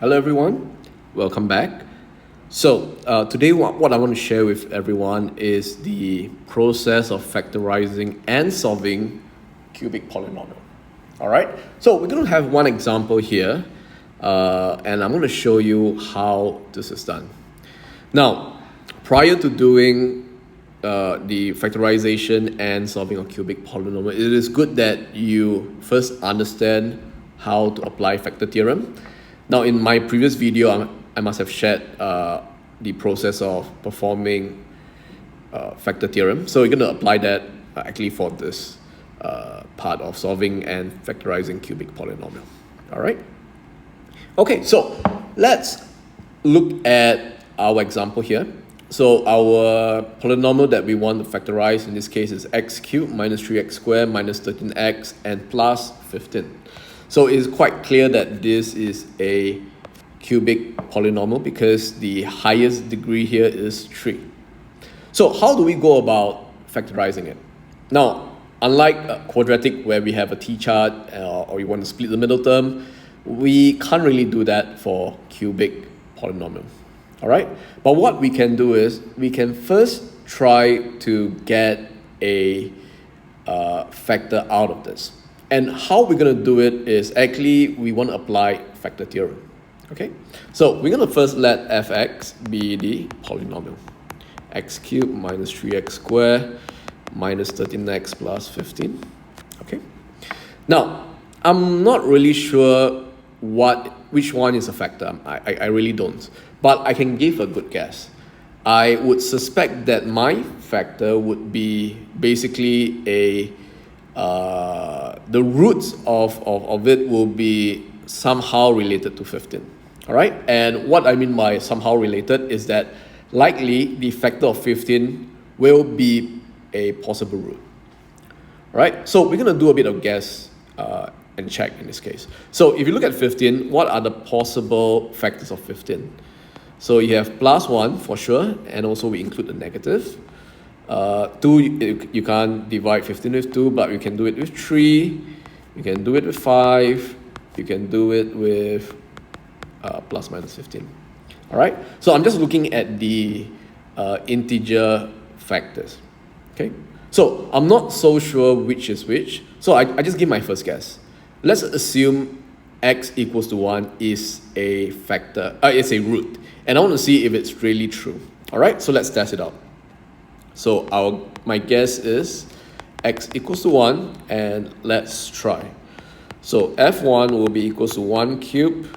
Hello everyone, welcome back. Today what I want to share with everyone is the process of factorizing and solving cubic polynomial. All right, so we're going to have one example here and I'm going to show you how this is done. Now, prior to doing the factorization and solving a cubic polynomial, it is good that you first understand how to apply factor theorem. Now, in my previous video, I must have shared the process of performing factor theorem. So we're going to apply that actually for this part of solving and factorizing cubic polynomial. All right. Okay, so let's look at our example here. So our polynomial that we want to factorize in this case is x cubed minus 3x squared minus 13x and plus 15. So it's quite clear that this is a cubic polynomial because the highest degree here is 3. So how do we go about factorizing it? Now, unlike quadratic where we have a t-chart or we want to split the middle term, we can't really do that for cubic polynomial. All right? But what we can do is we can first try to get a factor out of this. And how we're going to do it is actually we want to apply factor theorem. Okay, so we're going to first let fx be the polynomial. X cubed minus 3x squared minus 13x plus 15. Okay, now I'm not really sure which one is a factor. I really don't, but I can give a good guess. I would suspect that my factor would be basically the roots of it will be somehow related to 15. All right, and what I mean by somehow related is that likely the factor of 15 will be a possible root. All right, so we're going to do a bit of guess and check in this case. So if you look at 15, what are the possible factors of 15? So you have plus 1 for sure, and also we include the negative. 2, you can't divide 15 with 2, but you can do it with 3, you can do it with 5, you can do it with plus minus 15. All right, so I'm just looking at the integer factors. Okay, so I'm not so sure which is which, so I just give my first guess. Let's assume x equals to 1 is a factor, it's a root, and I want to see if it's really true. All right, so let's test it out. So my guess is x equals to 1, and let's try. So f1 will be equals to 1 cubed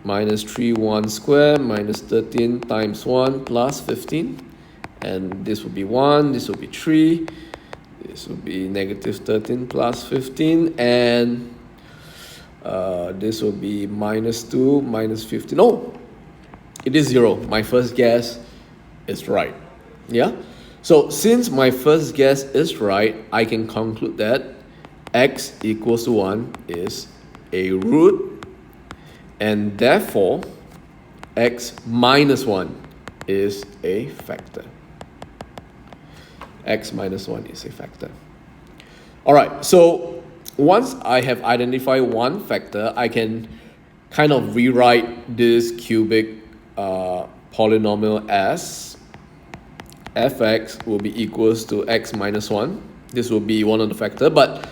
minus 3 squared minus 13 times 1 plus 15. And this will be 1, this will be 3, this will be negative 13 plus 15, and this will be minus 2 minus 15. Oh, it is 0. My first guess is right. Yeah, so since my first guess is right, I can conclude that x equals to 1 is a root, and therefore x minus 1 is a factor. X minus 1 is a factor. All right, so once I have identified one factor, I can kind of rewrite this cubic polynomial as fx will be equals to x minus 1. This will be one of the factor, but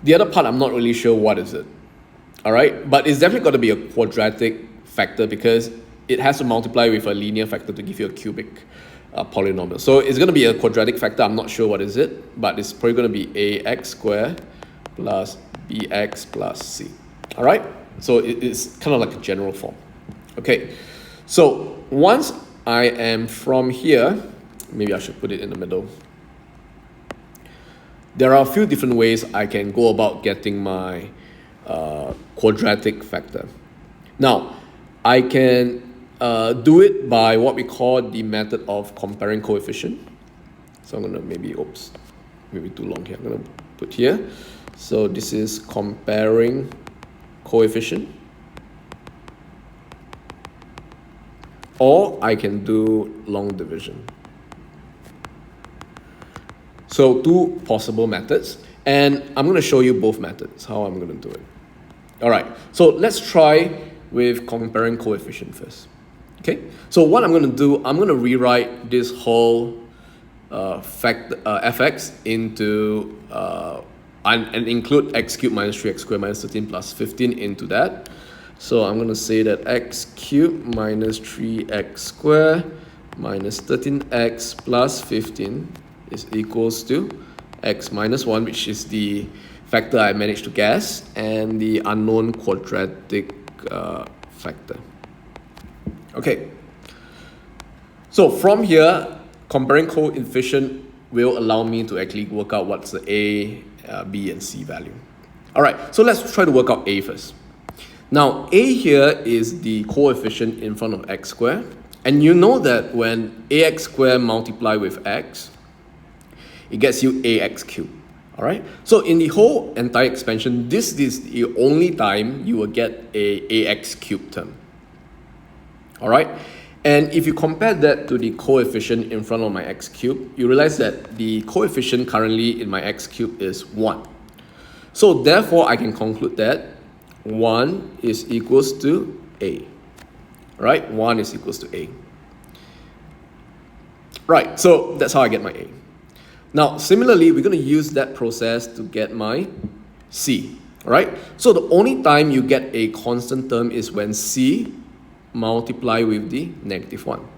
the other part I'm not really sure what is it. All right, but it's definitely got to be a quadratic factor because it has to multiply with a linear factor to give you a cubic polynomial. So it's going to be a quadratic factor. I'm not sure what is it, but it's probably going to be ax squared plus bx plus c. All right, so it's kind of like a general form. Okay, so once I am from here, maybe I should put it in the middle. There are a few different ways I can go about getting my quadratic factor. Now, I can do it by what we call the method of comparing coefficient. So I'm going to maybe too long here. I'm going to put here. So this is comparing coefficient. Or I can do long division. So two possible methods, and I'm going to show you both methods, how I'm going to do it. All right, so let's try with comparing coefficient first. Okay, so what I'm going to do, I'm going to rewrite this whole fx into and include x cubed minus 3x squared minus 13 plus 15 into that. So I'm going to say that x cubed minus 3x squared minus 13x plus 15 is equals to x minus 1, which is the factor I managed to guess, and the unknown quadratic factor. Okay, so from here, comparing coefficient will allow me to actually work out what's the a, b, and c value. All right, so let's try to work out a first. Now, a here is the coefficient in front of x squared, and you know that when ax squared multiply with x, it gets you ax cubed. All right, so in the whole entire expansion, this is the only time you will get a ax cubed term. All right, and if you compare that to the coefficient in front of my x cubed, you realize that the coefficient currently in my x cubed is 1. So therefore, I can conclude that 1 is equals to a. Right, 1 is equals to a. Right, so that's how I get my a. Now, similarly, we're going to use that process to get my c. Right, so the only time you get a constant term is when c multiply with the negative 1. All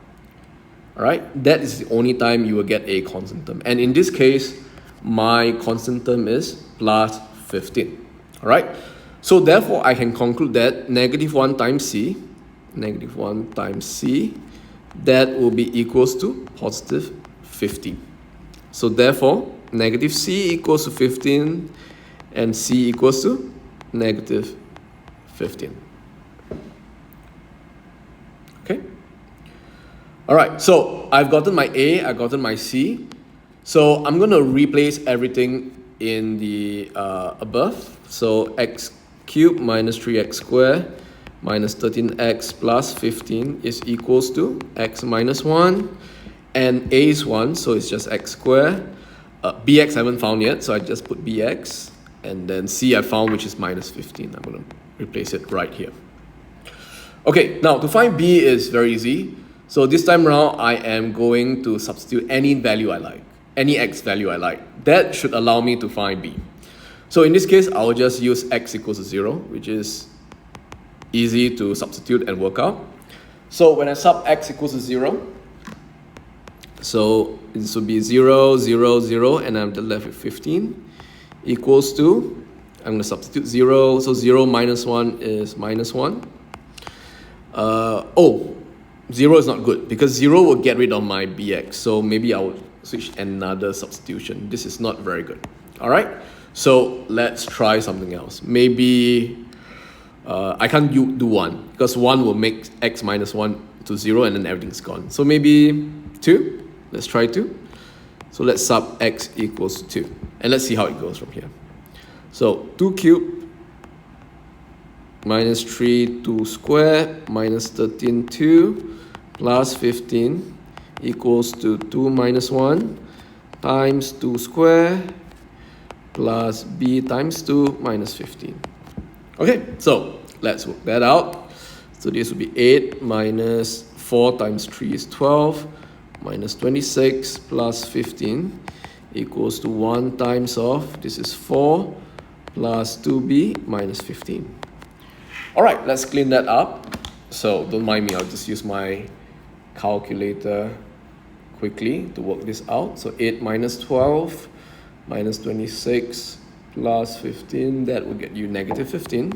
right, that is the only time you will get a constant term. And in this case, my constant term is plus 15. All right, so therefore, I can conclude that negative 1 times c, that will be equals to positive 15. So therefore, negative c equals to 15 and c equals to negative 15. Okay. All right, so I've gotten my a, I've gotten my c. So I'm going to replace everything in the above. So x cubed minus 3x squared minus 13x plus 15 is equals to x minus 1. And a is 1, so it's just x squared. Bx I haven't found yet, so I just put bx. And then c I found, which is minus 15. I'm going to replace it right here. Okay, now to find b is very easy. So this time around, I am going to substitute any value I like, any x value I like. That should allow me to find b. So in this case, I will just use x equals to 0, which is easy to substitute and work out. So when I sub x equals to 0, so this would be 0, 0, 0, and I'm left with 15 equals to, I'm going to substitute 0, so 0 minus 1 is minus 1. 0 is not good because 0 will get rid of my bx, so maybe I will switch another substitution. This is not very good. All right, so let's try something else. Maybe I can't do 1 because 1 will make x minus 1 to 0 and then everything's gone. So maybe 2. Let's try 2. So let's sub x equals 2. And let's see how it goes from here. So 2 cubed minus 3, 2 squared minus 13, 2 plus 15 equals to 2 minus 1 times 2 squared plus b times 2 minus 15. Okay, so let's work that out. So this will be 8 minus 4 times 3 is 12. Minus 26 plus 15 equals to 1 times of, this is 4, plus 2b minus 15. All right, let's clean that up. So don't mind me, I'll just use my calculator quickly to work this out. So 8 minus 12 minus 26 plus 15, that will get you negative 15.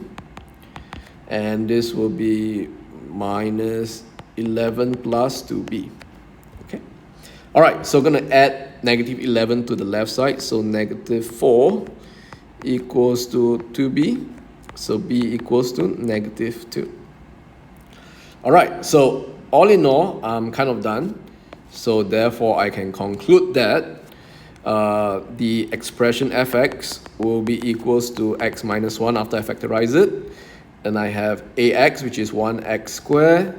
And this will be minus 11 plus 2b. All right, so we're going to add negative 11 to the left side. So negative 4 equals to 2b. So b equals to negative 2. All right, so all in all, I'm kind of done. So therefore, I can conclude that the expression fx will be equals to x minus 1 after I factorize it. Then I have ax, which is 1x squared,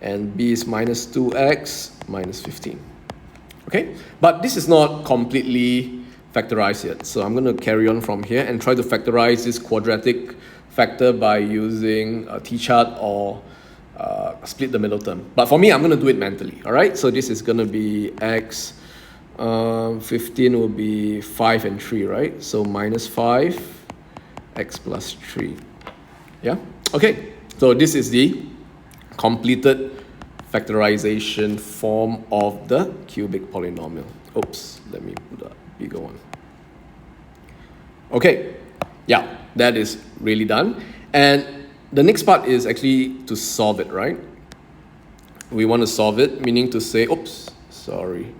and b is minus 2x minus 15. Okay, but this is not completely factorized yet. So I'm going to carry on from here and try to factorize this quadratic factor by using a t-chart or split the middle term. But for me, I'm going to do it mentally, all right? So this is going to be x, 15 will be 5 and 3, right? So minus 5, x plus 3, yeah? Okay, so this is the completed factorization form of the cubic polynomial. Oops, let me put a bigger one. Okay, yeah, that is really done. And the next part is actually to solve it, right? We want to solve it, meaning to say, oops, sorry.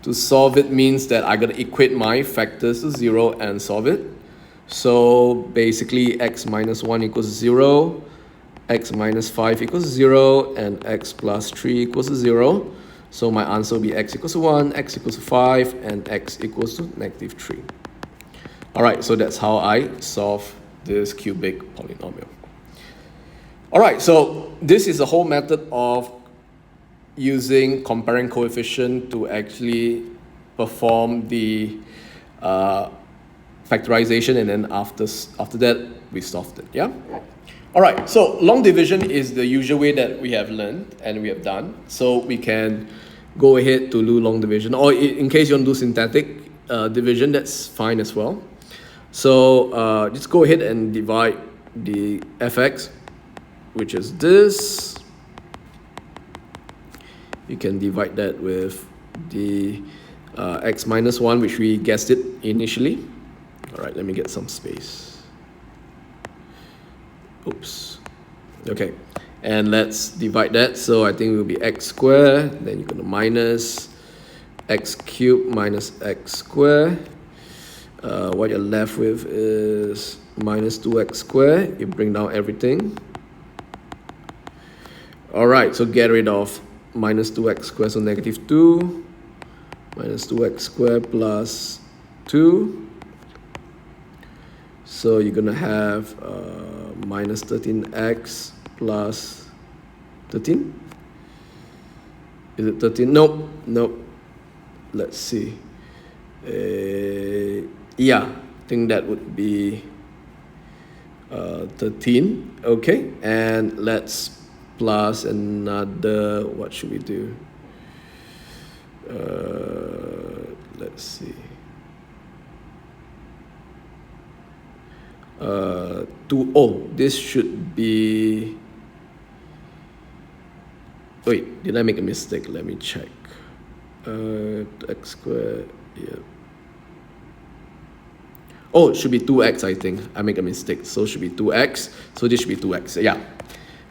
To solve it means that I got to equate my factors to 0 and solve it. So basically x minus 1 equals 0, x minus 5 equals 0, and x plus 3 equals 0. So my answer will be x equals to 1, x equals to 5, and x equals to negative 3. All right, so that's how I solve this cubic polynomial. All right, so this is the whole method of using comparing coefficient to actually perform the factorization, and then after that we solved it, yeah? All right, so long division is the usual way that we have learned and we have done. So we can go ahead to do long division, or in case you want to do synthetic division, that's fine as well. So just go ahead and divide the fx, which is this. You can divide that with the x minus 1, which we guessed it initially. All right, let me get some space. Oops. Okay, and let's divide that. So I think it will be x squared, then you're going to minus x cubed minus x squared. What you're left with is minus 2x squared. You bring down everything. All right, so get rid of minus 2x squared, so negative 2, minus 2x squared plus 2. So you're going to have minus 13x plus 13. Is it 13? Nope, nope. Let's see. Yeah, I think that would be 13. Okay, and let's plus another, what should we do? Let's see. 2, oh, this should be, wait, did I make a mistake? Let me check. X squared, yeah. Oh, it should be 2x, I think. I make a mistake. So it should be 2x. So this should be 2x. Yeah.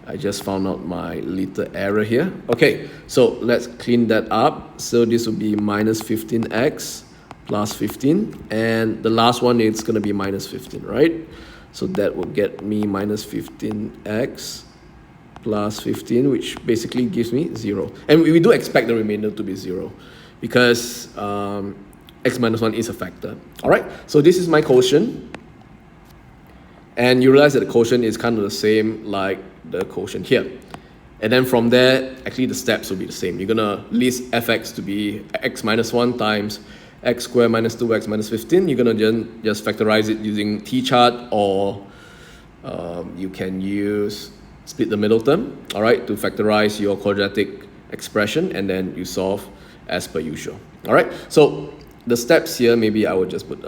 I just found out my little error here. Okay, so let's clean that up. So this will be minus 15x plus 15. And the last one is going to be minus 15, right? So that will get me minus 15x plus 15, which basically gives me 0. And we do expect the remainder to be 0 because x minus 1 is a factor. All right, so this is my quotient. And you realize that the quotient is kind of the same like the quotient here. And then from there, actually the steps will be the same. You're going to list fx to be x minus 1 times x squared minus 2x minus 15. You're going to just factorize it using t-chart, or you can use split the middle term, all right, to factorize your quadratic expression, and then you solve as per usual. All right, so the steps here, maybe I would just put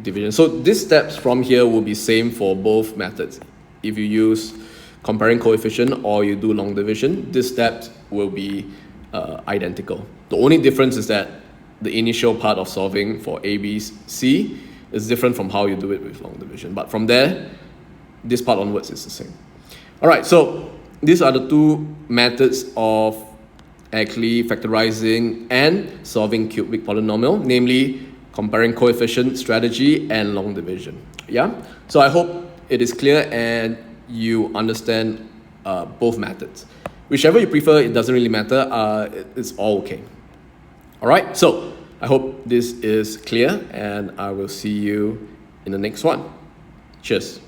division. So these steps from here will be same for both methods. If you use comparing coefficient or you do long division, these steps will be identical. The only difference is that the initial part of solving for A, B, C is different from how you do it with long division. But from there, this part onwards is the same. All right, so these are the two methods of actually factorizing and solving cubic polynomial, namely comparing coefficient strategy and long division. Yeah, so I hope it is clear and you understand both methods. Whichever you prefer, it doesn't really matter. It's all okay. All right, so I hope this is clear, and I will see you in the next one. Cheers.